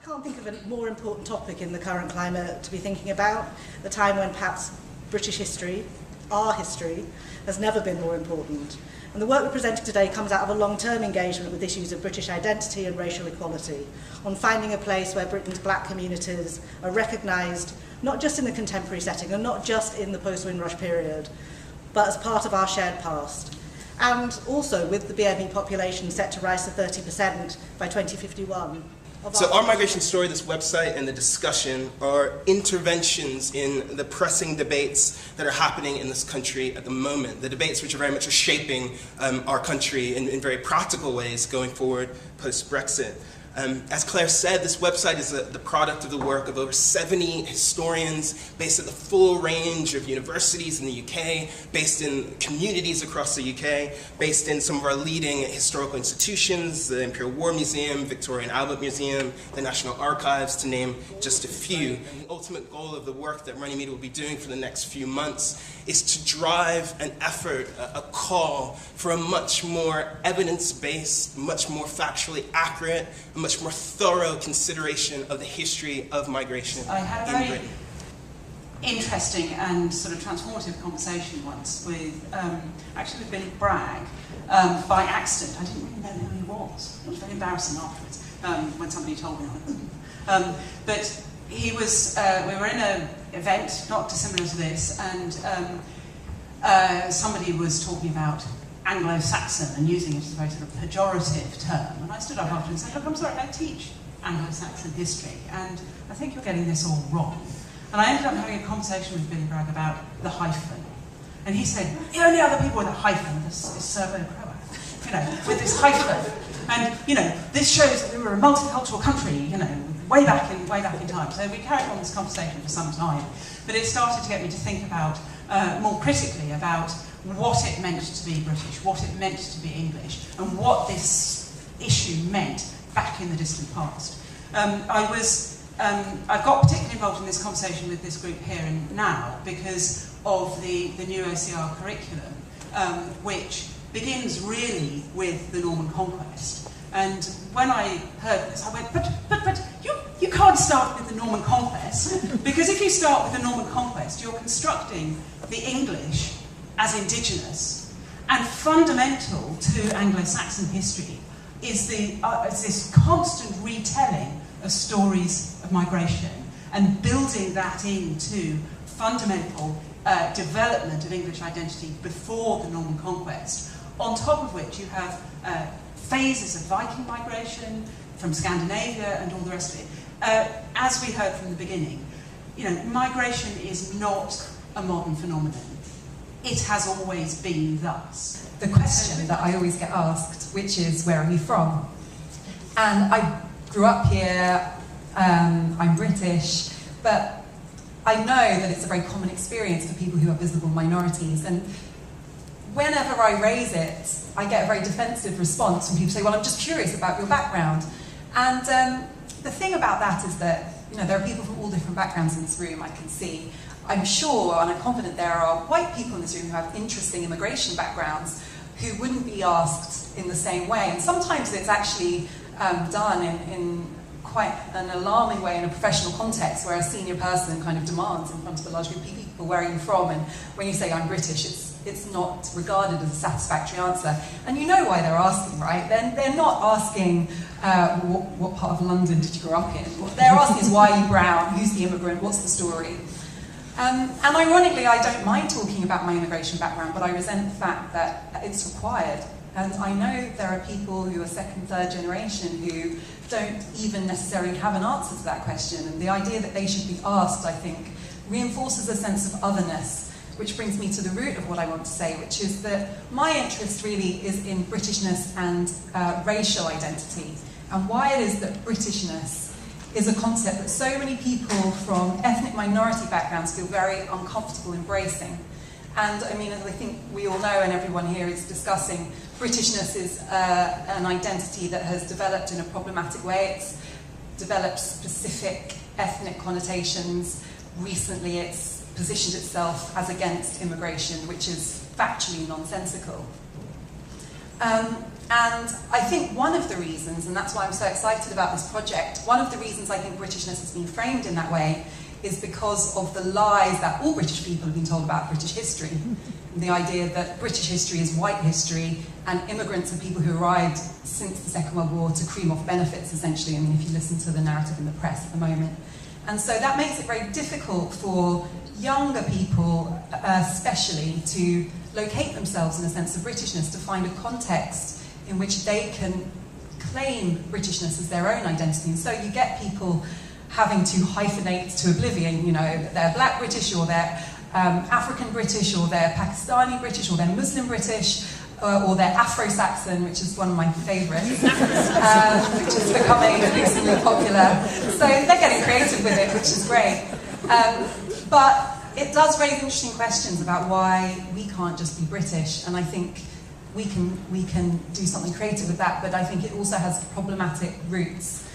I can't think of a more important topic in the current climate to be thinking about, the time when perhaps British history, our history, has never been more important. And the work we're presenting today comes out of a long-term engagement with issues of British identity and racial equality, on finding a place where Britain's black communities are recognised, not just in the contemporary setting and not just in the post-Windrush period, but as part of our shared past. And also with the BME population set to rise to 30% by 2051. So our migration story, this website, and the discussion are interventions in the pressing debates that are happening in this country at the moment. The debates which are very much shaping our country in very practical ways going forward post-Brexit. As Claire said, this website is the product of the work of over 70 historians based at the full range of universities in the UK, based in communities across the UK, based in some of our leading historical institutions, the Imperial War Museum, Victoria and Albert Museum, the National Archives, to name just a few. And the ultimate goal of the work that Runnymede will be doing for the next few months is to drive an effort, a call for a much more evidence-based, much more factually accurate, a much more thorough consideration of the history of migration in Britain. I had a very interesting and sort of transformative conversation once with, actually with Billy Bragg, by accident. I didn't really know who he was. It was very embarrassing afterwards when somebody told me. But he was, we were in an event not dissimilar to this, and somebody was talking about Anglo-Saxon and using it as a very sort of pejorative term. And I stood up after and said, look, I'm sorry, I teach Anglo-Saxon history, and I think you're getting this all wrong. And I ended up having a conversation with Billy Bragg about the hyphen. And he said, the only other people with a hyphen is Serbo Croat, you know, with this hyphen. And, you know, this shows that we were a multicultural country, you know, way back in time. So we carried on this conversation for some time. But it started to get me to think about, more critically, about what it meant to be British, what it meant to be English, and what this issue meant back in the distant past. I got particularly involved in this conversation with this group here and now because of the new OCR curriculum, which begins really with the Norman Conquest. And when I heard this, I went, but you can't start with the Norman Conquest, because if you start with the Norman Conquest, you're constructing the English as indigenous, and fundamental to Anglo-Saxon history is this constant retelling of stories of migration and building that into fundamental development of English identity before the Norman Conquest, on top of which you have phases of Viking migration from Scandinavia and all the rest of it. As we heard from the beginning, you know, migration is not a modern phenomenon. It has always been thus. The question that I always get asked, which is, where are you from? And I grew up here, I'm British, but I know that it's a very common experience for people who are visible minorities. And whenever I raise it, I get a very defensive response when people say, well, I'm just curious about your background. And the thing about that is that, you know, there are people from all different backgrounds in this room, I can see. I'm sure, and I'm confident there are white people in this room who have interesting immigration backgrounds who wouldn't be asked in the same way. And sometimes it's actually done in quite an alarming way in a professional context, where a senior person kind of demands in front of a large group of people, where are you from? And when you say I'm British, it's not regarded as a satisfactory answer. And you know why they're asking, right? They're not asking what part of London did you grow up in. What they're asking is, why are you brown? Who's the immigrant? What's the story? And ironically, I don't mind talking about my immigration background, but I resent the fact that it's required. And I know there are people who are second, third generation who don't even necessarily have an answer to that question. And the idea that they should be asked, I think, reinforces a sense of otherness, which brings me to the root of what I want to say, which is that my interest really is in Britishness and racial identity, and why it is that Britishness is a concept that so many people from ethnic minority backgrounds feel very uncomfortable embracing. And I mean, as I think we all know, and everyone here is discussing, Britishness is an identity that has developed in a problematic way. It's developed specific ethnic connotations. Recently, it's positioned itself as against immigration, which is factually nonsensical. And I think one of the reasons, and that's why I'm so excited about this project, one of the reasons I think Britishness has been framed in that way is because of the lies that all British people have been told about British history. The idea that British history is white history and immigrants are people who arrived since the Second World War to cream off benefits, essentially. I mean, if you listen to the narrative in the press at the moment. And so that makes it very difficult for younger people, especially, to locate themselves in a sense of Britishness, to find a context in which they can claim Britishness as their own identity. And so you get people having to hyphenate to oblivion, you know, that they're black British or they're African British or they're Pakistani British or they're Muslim British or they're Afro-Saxon, which is one of my favourites, which is becoming increasingly popular. So they're getting creative with it, which is great. But it does raise interesting questions about why we can't just be British, and I think we can do something creative with that, but I think it also has problematic roots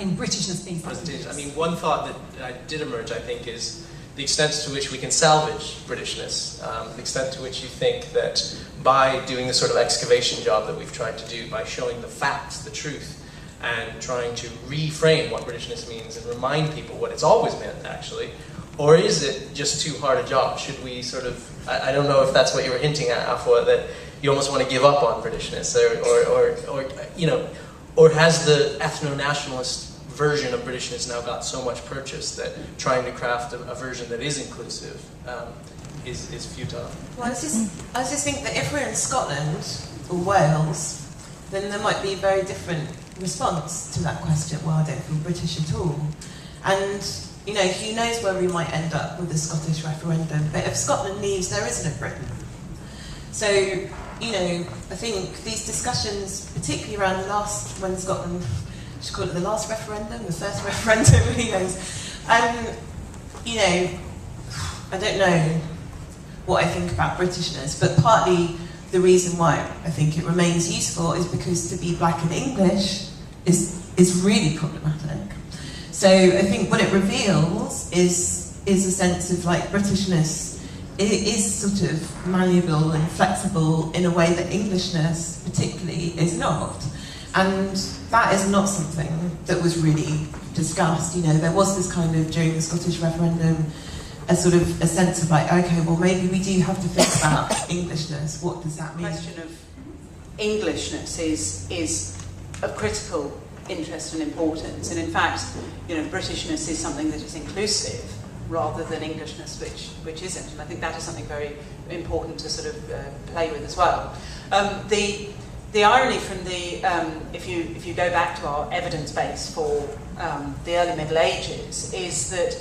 in Britishness being something. I mean, one thought that did emerge, I think, is the extent to which we can salvage Britishness, the extent to which you think that by doing the sort of excavation job that we've tried to do, by showing the facts, the truth, and trying to reframe what Britishness means and remind people what it's always meant, actually, or is it just too hard a job? Should we sort of, I don't know if that's what you were hinting at, Afua, that you almost want to give up on Britishness, or you know, or has the ethno-nationalist version of Britishness now got so much purchase that trying to craft a version that is inclusive is futile? Well, I just think that if we're in Scotland or Wales, then there might be a very different response to that question. Well, I don't feel British at all. And, you know, who knows where we might end up with the Scottish referendum. But if Scotland leaves, there is no Britain. So, you know, I think these discussions, particularly around the last, when Scotland, I should call it the last referendum, the first referendum, who knows. You know, I don't know what I think about Britishness, but partly the reason why I think it remains useful is because to be black and English is really problematic. So I think what it reveals is a sense of like Britishness is sort of malleable and flexible in a way that Englishness particularly is not. And that is not something that was really discussed. You know, there was this kind of, during the Scottish referendum, a sort of a sense of like, okay, well maybe we do have to think about Englishness. What does that mean? The question of Englishness is of critical interest and importance, and in fact, you know, Britishness is something that is inclusive rather than Englishness, which isn't, and I think that is something very important to sort of play with as well. The irony from the if you go back to our evidence base for the early Middle Ages is that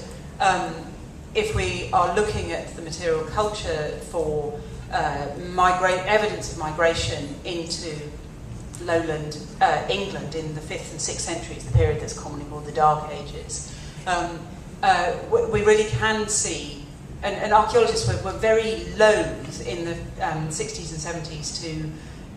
if we are looking at the material culture for evidence of migration into lowland England in the 5th and 6th centuries, the period that's commonly called the Dark Ages, we really can see, and archaeologists were very loath in the 60s and 70s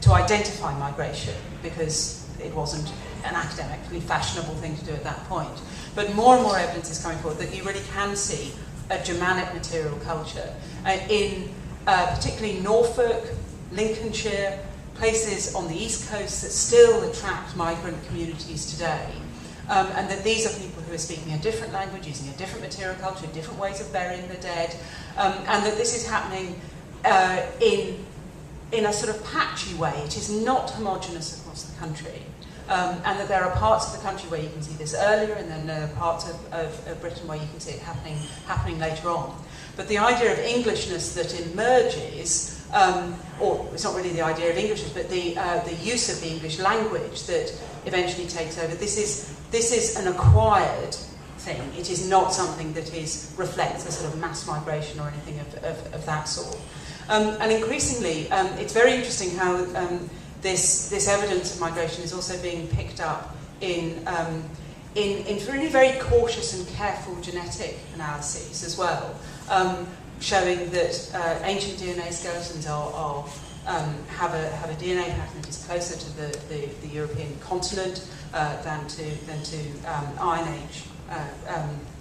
to identify migration because it wasn't an academically fashionable thing to do at that point. But more and more evidence is coming forward that you really can see a Germanic material culture in particularly Norfolk, Lincolnshire, places on the East Coast that still attract migrant communities today. And that these are people who are speaking a different language, using a different material culture, different ways of burying the dead, and that this is happening in a sort of patchy way. It is not homogenous across the country. And that there are parts of the country where you can see this earlier, and then there are parts of Britain where you can see it happening later on. But the idea of Englishness that emerges, or it's not really the idea of Englishness, but the use of the English language that eventually takes over, this is an acquired thing. It is not something that reflects a sort of mass migration or anything of that sort. And increasingly, it's very interesting how this evidence of migration is also being picked up in really very cautious and careful genetic analyses as well, showing that ancient DNA skeletons have a DNA pattern that is closer to the European continent than to Iron Age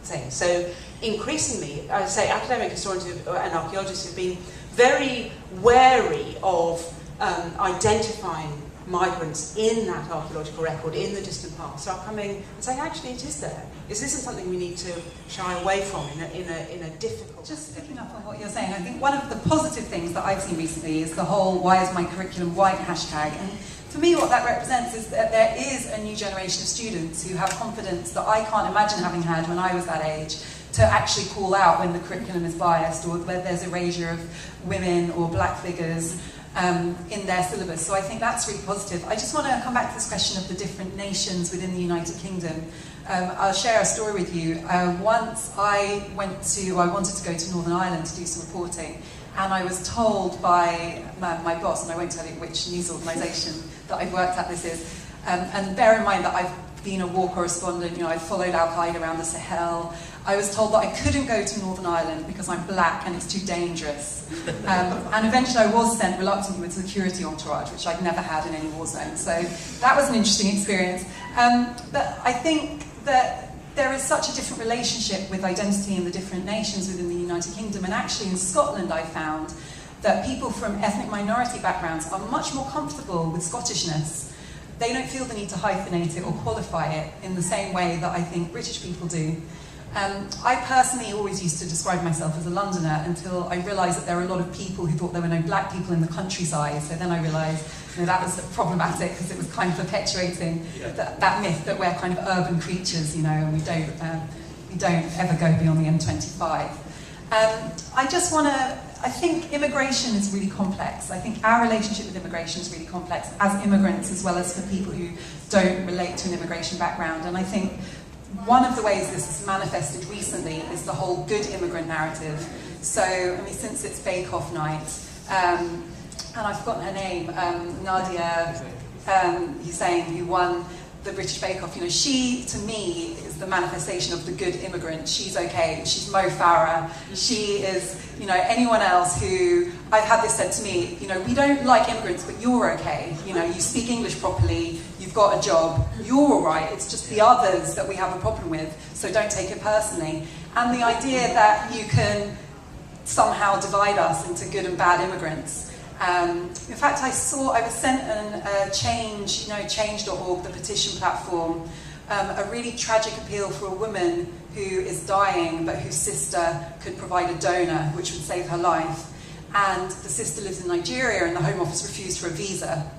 things. So increasingly, I would say academic historians and archaeologists have been very wary of identifying migrants in that archaeological record in the distant past are coming and saying, actually, it is there. This isn't something we need to shy away from in a difficult... Just picking up on what you're saying, I think one of the positive things that I've seen recently is the whole "why is my curriculum white" hashtag. And for me, what that represents is that there is a new generation of students who have confidence that I can't imagine having had when I was that age, to actually call out when the curriculum is biased or where there's erasure of women or black figures in their syllabus. So I think that's really positive. I just want to come back to this question of the different nations within the United Kingdom. I'll share a story with you. Once I wanted to go to Northern Ireland to do some reporting, and I was told by my boss, and I won't tell you which news organisation that I've worked at this is, and bear in mind that I've been a war correspondent, I've followed Al-Qaeda around the Sahel. I was told that I couldn't go to Northern Ireland because I'm black and it's too dangerous. And eventually I was sent reluctantly with a security entourage, which I'd never had in any war zone. So that was an interesting experience. But I think that there is such a different relationship with identity in the different nations within the United Kingdom. And actually in Scotland I found that people from ethnic minority backgrounds are much more comfortable with Scottishness. They don't feel the need to hyphenate it or qualify it in the same way that I think British people do. I personally always used to describe myself as a Londoner until I realised that there were a lot of people who thought there were no black people in the countryside. So then I realised that was problematic because it was kind of perpetuating that myth that we're kind of urban creatures, and we don't ever go beyond the M25. I think immigration is really complex. I think our relationship with immigration is really complex as immigrants as well as for people who don't relate to an immigration background. And I think one of the ways this has manifested recently is the whole good immigrant narrative. So, since it's Bake Off night, and I've forgotten her name, Nadia Hussain, who won the British Bake Off, she, to me, is the manifestation of the good immigrant. She's okay, she's Mo Farah, she is, anyone else who, I've had this said to me, we don't like immigrants, but you're okay, you speak English properly, you've got a job, you're all right, it's just the others that we have a problem with, so don't take it personally. And the idea that you can somehow divide us into good and bad immigrants. In fact, I was sent change.org, the petition platform, a really tragic appeal for a woman who is dying but whose sister could provide a donor which would save her life. And the sister lives in Nigeria and the Home Office refused her a visa,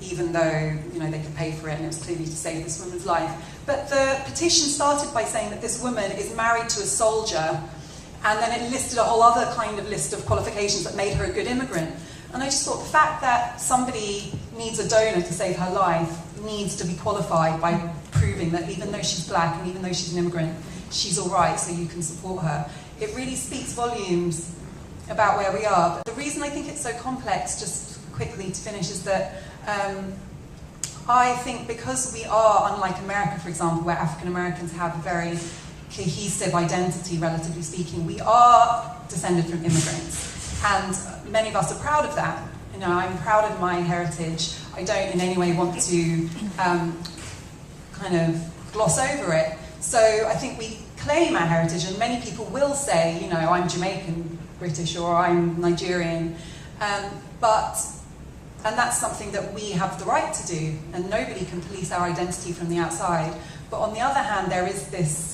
even though they could pay for it and it was clearly to save this woman's life. But the petition started by saying that this woman is married to a soldier, and then it listed a whole other kind of list of qualifications that made her a good immigrant. And I just thought the fact that somebody needs a donor to save her life needs to be qualified by proving that even though she's black and even though she's an immigrant, she's all right, so you can support her. It really speaks volumes about where we are. But the reason I think it's so complex, just quickly to finish, is that I think because we are, unlike America, for example, where African Americans have a very cohesive identity, relatively speaking, we are descended from immigrants. And many of us are proud of that. I'm proud of my heritage. I don't in any way want to kind of gloss over it. So I think we claim our heritage, and many people will say, I'm Jamaican British or I'm Nigerian. And that's something that we have the right to do, and nobody can police our identity from the outside. But on the other hand, there is this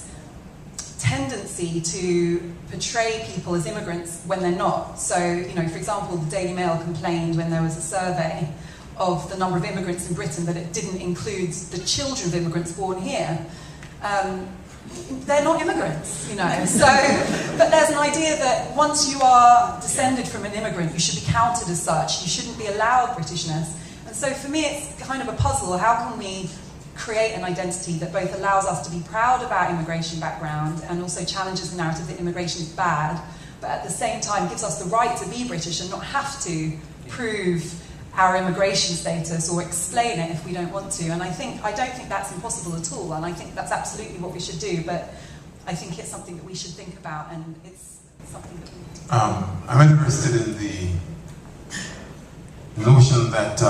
tendency to portray people as immigrants when they're not. So, for example, the Daily Mail complained when there was a survey of the number of immigrants in Britain that it didn't include the children of immigrants born here. They're not immigrants, So, but there's an idea that once you are descended from an immigrant, you should be counted as such. You shouldn't be allowed Britishness. And so for me, it's kind of a puzzle. How can we create an identity that both allows us to be proud of our immigration background and also challenges the narrative that immigration is bad, but at the same time gives us the right to be British and not have to prove our immigration status or explain it if we don't want to. And I don't think that's impossible at all, and I think that's absolutely what we should do, but I think it's something that we should think about, and it's something that we need to I'm interested in the notion that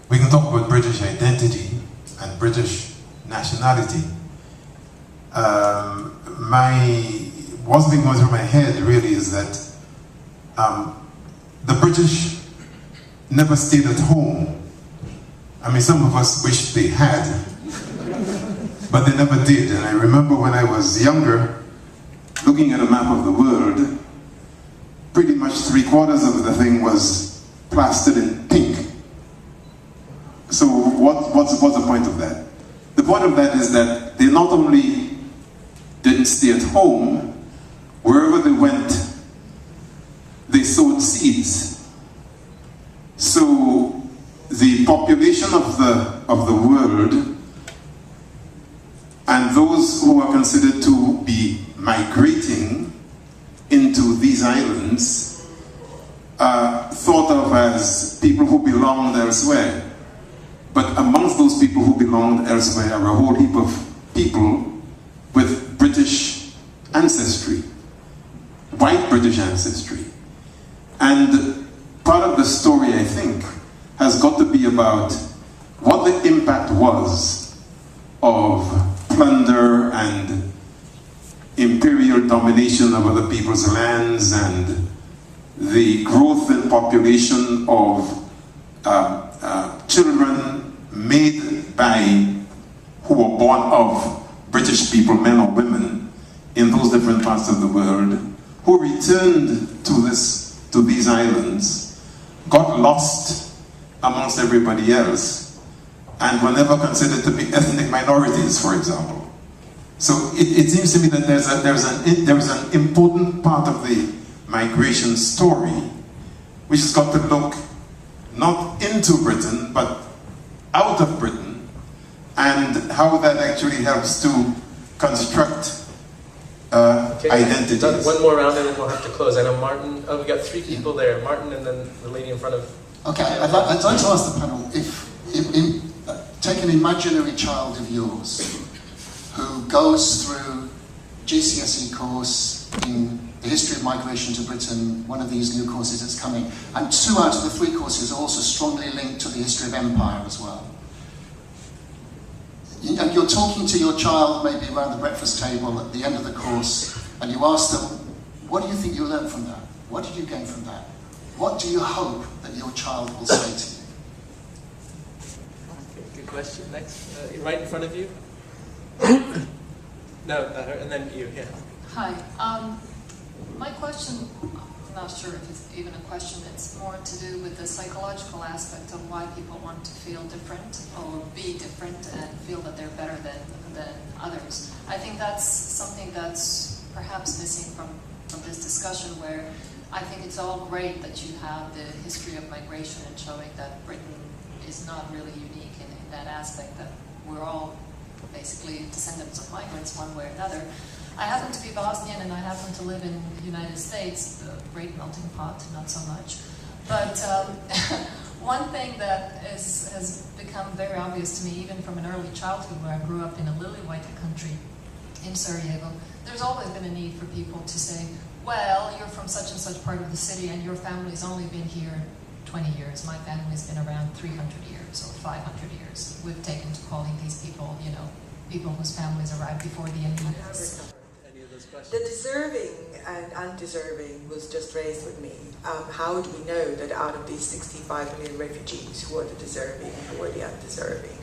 we can talk about British identity and British nationality. What's been going through my head really is that the British never stayed at home. I mean, some of us wish they had, but they never did. And I remember when I was younger, looking at a map of the world, pretty much 3/4 of the thing was plastered in pink. So what's the point of that? The point of that is that they not only didn't stay at home, wherever they went, they sowed seeds. So the population of the world and those who are considered to be migrating into these islands are thought of as people who belonged elsewhere. But amongst those people who belonged elsewhere are a whole heap of people with British ancestry, white British ancestry. And part of the story, I think, has got to be about what the impact was of plunder and imperial domination of other people's lands and the growth in population of children made by who were born of British people, men or women, in those different parts of the world, who returned to these islands, got lost amongst everybody else, and were never considered to be ethnic minorities, for example. So it seems to me that there's an important part of the migration story which has got to look not into Britain, but out of Britain, and how that actually helps to construct identities. One more round and then we'll have to close. I know Martin, oh, we got 3 people there. Martin and then the lady in front of... Okay, I'd like to ask the panel, if take an imaginary child of yours who goes through GCSE course in the history of migration to Britain, one of these new courses that's coming, and 2 out of the 3 courses are also strongly linked to the history of empire as well. And you're talking to your child maybe around the breakfast table at the end of the course, and you ask them, what do you think you learned from that? What did you gain from that? What do you hope that your child will say to you? Okay, good question. Next, right in front of you. No, and then you, yeah. Hi. My question, I'm not sure if it's even a question, it's more to do with the psychological aspect of why people want to feel different or be different and feel that they're better than others. I think that's something that's perhaps missing from this discussion, where I think it's all great that you have the history of migration and showing that Britain is not really unique in that aspect, that we're all basically descendants of migrants one way or another. I happen to be Bosnian and I happen to live in the United States, the great melting pot, not so much. But one thing that has become very obvious to me, even from an early childhood where I grew up in a lily-white country in Sarajevo, there's always been a need for people to say, well, you're from such and such part of the city and your family's only been here 20 years. My family's been around 300 years or 500 years. We've taken to calling these people, you know, people whose families arrived before the Indians. The deserving and undeserving was just raised with me. How do we know that out of these 65 million refugees, who are the deserving and who are the undeserving?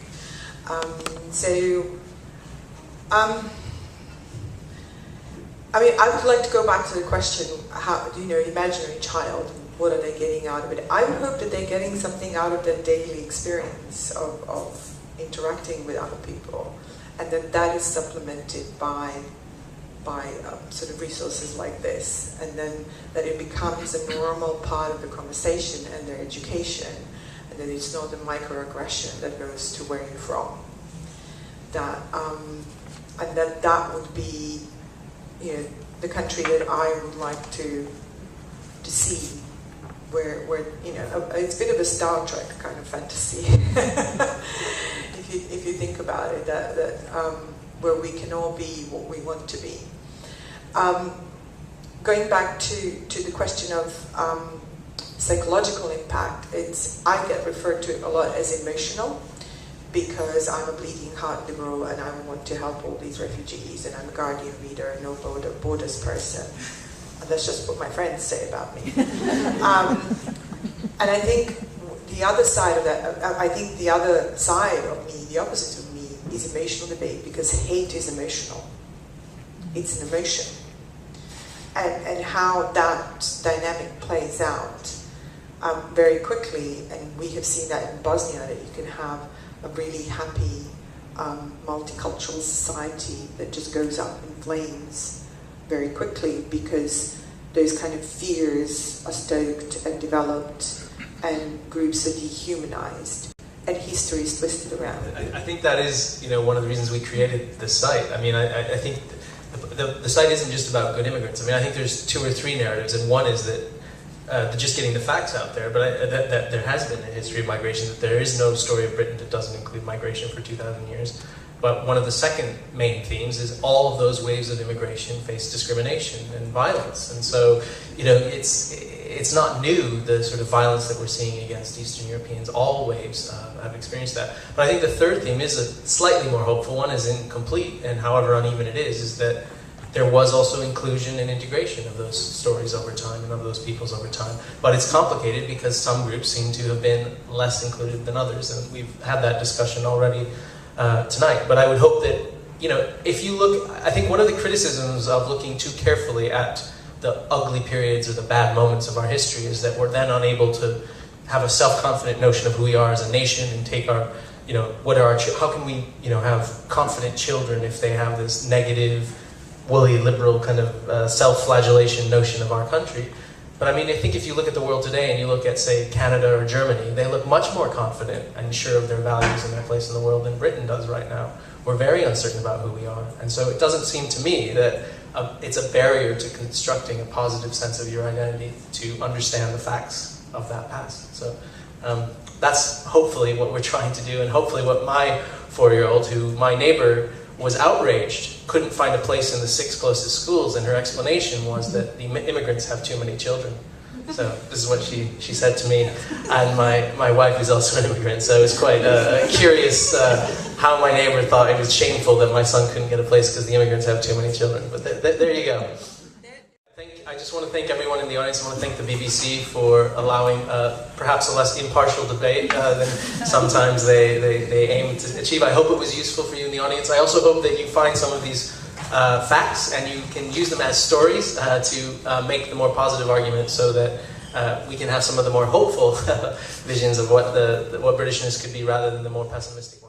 I mean, I would like to go back to the question, how, you know, imaginary child, what are they getting out of it? I would hope that they're getting something out of their daily experience of interacting with other people, and that is supplemented by sort of resources like this, and then that it becomes a normal part of the conversation and their education, and that it's not a microaggression that goes to where you're from. And that would be, you know, the country that I would like to see, where you know, it's a bit of a Star Trek kind of fantasy, if you think about it, that where we can all be what we want to be. Going back to the question of psychological impact, I get referred to it a lot as emotional, because I'm a bleeding heart liberal and I want to help all these refugees, and I'm a guardian reader and no borders person. And that's just what my friends say about me. And I think the other side of that, I think the other side of me, the opposite of me, is emotional debate, because hate is emotional. It's an emotion. And how that dynamic plays out very quickly, and we have seen that in Bosnia, that you can have a really happy multicultural society that just goes up in flames very quickly because those kind of fears are stoked and developed and groups are dehumanized and history is twisted around. I think that is, one of the reasons we created this site. I mean, I think the site isn't just about good immigrants. I mean, I think there's 2 or 3 narratives, and one is that just getting the facts out there, but that there has been a history of migration, that there is no story of Britain that doesn't include migration for 2,000 years. But one of the second main themes is all of those waves of immigration face discrimination and violence. And so, it's not new, the sort of violence that we're seeing against Eastern Europeans. All waves have experienced that. But I think the third theme is a slightly more hopeful one, is incomplete, and however uneven it is that there was also inclusion and integration of those stories over time and of those peoples over time. But it's complicated because some groups seem to have been less included than others, and we've had that discussion already tonight. But I would hope that, if you look, I think one of the criticisms of looking too carefully at the ugly periods or the bad moments of our history is that we're then unable to have a self-confident notion of who we are as a nation and take our, how can we, have confident children if they have this negative, woolly, liberal kind of self-flagellation notion of our country. But I mean, I think if you look at the world today and you look at, say, Canada or Germany, they look much more confident and sure of their values and their place in the world than Britain does right now. We're very uncertain about who we are. And so it doesn't seem to me that it's a barrier to constructing a positive sense of your identity to understand the facts of that past. So that's hopefully what we're trying to do, and hopefully what my 4-year-old, who my neighbor was outraged, couldn't find a place in the 6 closest schools, and her explanation was that the immigrants have too many children. So this is what she said to me, and my wife is also an immigrant, so it was quite curious how my neighbor thought it was shameful that my son couldn't get a place because the immigrants have too many children. But there you go. I just want to thank everyone in the audience. I want to thank the BBC for allowing perhaps a less impartial debate than sometimes they aim to achieve. I hope it was useful for you in the audience. I also hope that you find some of these facts and you can use them as stories to make the more positive argument, so that we can have some of the more hopeful visions of what Britishness could be rather than the more pessimistic.